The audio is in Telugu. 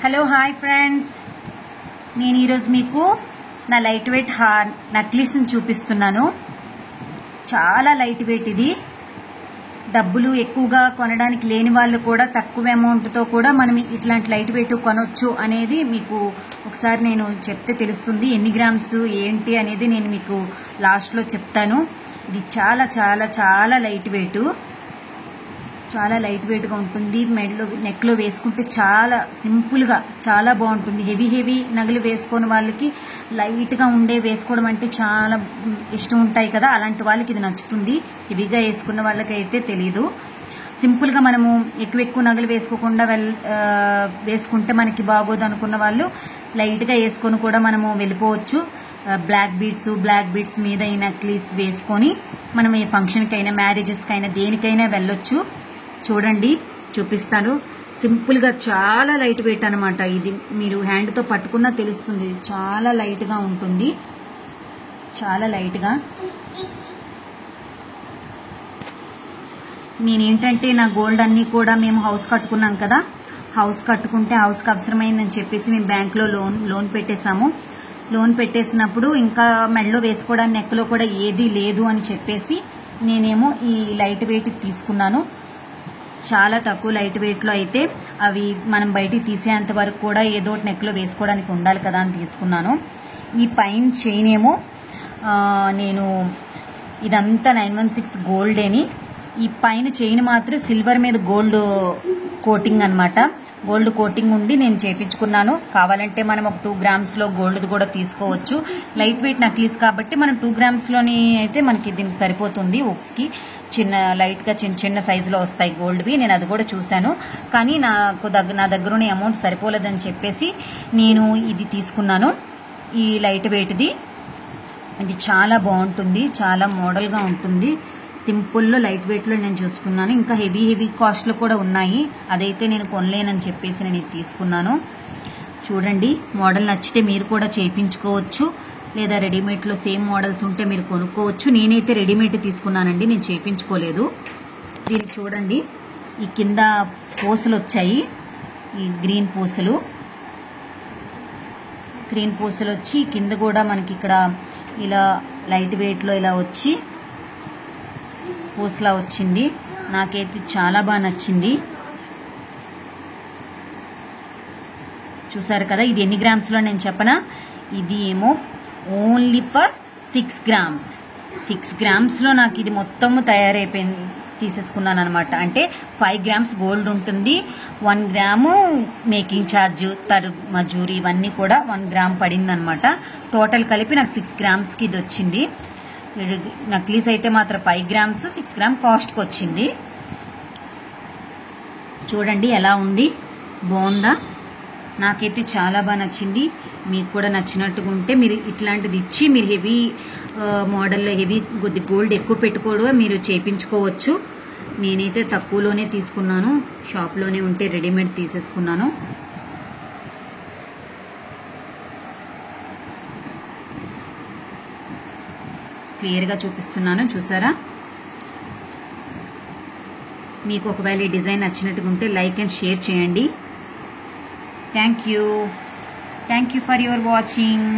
హలో హాయ్ ఫ్రెండ్స్, నేను ఈరోజు మీకు నా లైట్ వెయిట్ నెక్లెస్ని చూపిస్తున్నాను. చాలా లైట్ వెయిట్. ఇది డబ్బులు ఎక్కువగా కొనడానికి లేని వాళ్ళు కూడా తక్కువ అమౌంట్తో కూడా మనం ఇట్లాంటి లైట్ వెయిట్ కొనొచ్చు అనేది మీకు ఒకసారి నేను చెప్తే తెలుస్తుంది. ఎన్ని గ్రామ్స్ ఏంటి అనేది నేను మీకు లాస్ట్లో చెప్తాను. ఇది చాలా చాలా చాలా లైట్ వెయిట్, చాలా లైట్ వెయిట్గా ఉంటుంది. మెడలో నెక్లో వేసుకుంటే చాలా సింపుల్గా చాలా బాగుంటుంది. హెవీ నగలు వేసుకునే వాళ్ళకి లైట్గా ఉండే వేసుకోవడం అంటే చాలా ఇష్టం ఉంటాయి కదా, అలాంటి వాళ్ళకి ఇది నచ్చుతుంది. హెవీగా వేసుకున్న వాళ్ళకైతే తెలీదు. సింపుల్గా మనము ఎక్కువ నగలు వేసుకోకుండా వేసుకుంటే మనకి బాగోదు అనుకున్న వాళ్ళు లైట్గా వేసుకొని కూడా మనము వెళ్ళిపోవచ్చు. బ్లాక్ బీడ్స్ మీద ఈ నెక్లెస్ వేసుకొని మనం ఏ ఫంక్షన్కైనా మ్యారేజెస్కైనా దేనికైనా వెళ్ళొచ్చు. చూడండి, చూపిస్తాను. సింపుల్గా చాలా లైట్ వెయిట్ అనమాట. ఇది మీరు హ్యాండ్తో పట్టుకున్నా తెలుస్తుంది. చాలా లైట్గా ఉంటుంది, చాలా లైట్గా. నేనేంటంటే నా గోల్డ్ అన్నీ కూడా మేము హౌస్ కట్టుకున్నాం కదా, హౌస్ కట్టుకుంటే హౌస్కి అవసరమైందని చెప్పేసి మేము బ్యాంక్లో లోన్ పెట్టేశాము. లోన్ పెట్టేసినప్పుడు ఇంకా మెడలో వేసుకోవడానికి నెక్లో కూడా ఏదీ లేదు అని చెప్పేసి నేనేమో ఈ లైట్ వెయిట్ తీసుకున్నాను. చాలా తక్కువ లైట్ వెయిట్లో అయితే అవి మనం బయటికి తీసేంత వరకు కూడా ఏదో ఒకటి నెక్లో వేసుకోవడానికి ఉండాలి కదా అని తీసుకున్నాను. ఈ పైన చైన్ ఏమో నేను ఇదంతా 916 గోల్డేని. ఈ పైన చైన్ మాత్రం సిల్వర్ మీద గోల్డ్ కోటింగ్ అనమాట. గోల్డ్ కోటింగ్ ఉంది, నేను చేయించుకున్నాను. కావాలంటే మనం ఒక 2 గ్రామ్స్లో గోల్డ్ది కూడా తీసుకోవచ్చు. లైట్ వెయిట్ నక్లీస్ కాబట్టి మనం 2 గ్రామ్స్లోని అయితే మనకి దీనికి సరిపోతుంది. ఉక్స్కి లైట్గా చిన్న సైజులో వస్తాయి గోల్డ్వి. నేను అది కూడా చూశాను, కానీ నా దగ్గర ఉన్న అమౌంట్ సరిపోలేదని చెప్పేసి నేను ఇది తీసుకున్నాను. ఈ లైట్ వెయిట్ది ఇది చాలా బాగుంటుంది, చాలా మోడల్గా ఉంటుంది. సింపుల్లో లైట్ వెయిట్లో నేను చూసుకున్నాను. ఇంకా హెవీ కాస్ట్లో కూడా ఉన్నాయి, అదైతే నేను కొనలేనని చెప్పేసి నేను ఇది తీసుకున్నాను. చూడండి, మోడల్ నచ్చితే మీరు కూడా చేయించుకోవచ్చు, లేదా రెడీమేడ్లో సేమ్ మోడల్స్ ఉంటే మీరు కొనుక్కోవచ్చు. నేనైతే రెడీమేడ్ తీసుకున్నానండి, నేను చేయించుకోలేదు. దీన్ని చూడండి, ఈ కింద పూసలు వచ్చాయి, ఈ గ్రీన్ పూసలు వచ్చి కింద కూడా మనకి ఇక్కడ ఇలా లైట్ వెయిట్లో ఇలా వచ్చి పూసలా వచ్చింది. నాకైతే చాలా బాగా నచ్చింది. చూసారు కదా, ఇది ఎన్ని గ్రామ్స్లో నేను చెప్పనా. ఇది ఏమో ఓన్లీ ఫర్ 6 గ్రామ్స్. 6 గ్రామ్స్లో నాకు ఇది మొత్తము తయారైపోయింది, తీసేసుకున్నాను అనమాట. అంటే 5 గ్రామ్స్ గోల్డ్ ఉంటుంది, 1 గ్రాము మేకింగ్ ఛార్జ్, మజూరి ఇవన్నీ కూడా 1 గ్రామ్ పడింది అనమాట. టోటల్ కలిపి నాకు 6 గ్రామ్స్కి ఇది వచ్చింది. నక్లీస్ అయితే మాత్రం 5 గ్రామ్స్ 6 గ్రామ్ కాస్ట్కి వచ్చింది. చూడండి ఎలా ఉంది, బాగుందా? నాకైతే చాలా బాగా నచ్చింది. మీకు కూడా నచ్చినట్టుగా ఉంటే మీరు ఇట్లాంటిది ఇచ్చి మీరు హెవీ మోడల్లో కొద్ది గోల్డ్ ఎక్కువ పెట్టుకోవడం మీరు చేయించుకోవచ్చు. నేనైతే తక్కువలోనే తీసుకున్నాను, షాప్లోనే ఉంటే రెడీమేడ్ తీసేసుకున్నాను. క్లియర్గా చూపిస్తున్నాను, చూసారా? మీకు ఒకవేళ ఈ డిజైన్ నచ్చినట్టుగా ఉంటే లైక్ అండ్ షేర్ చేయండి. Thank you for your watching.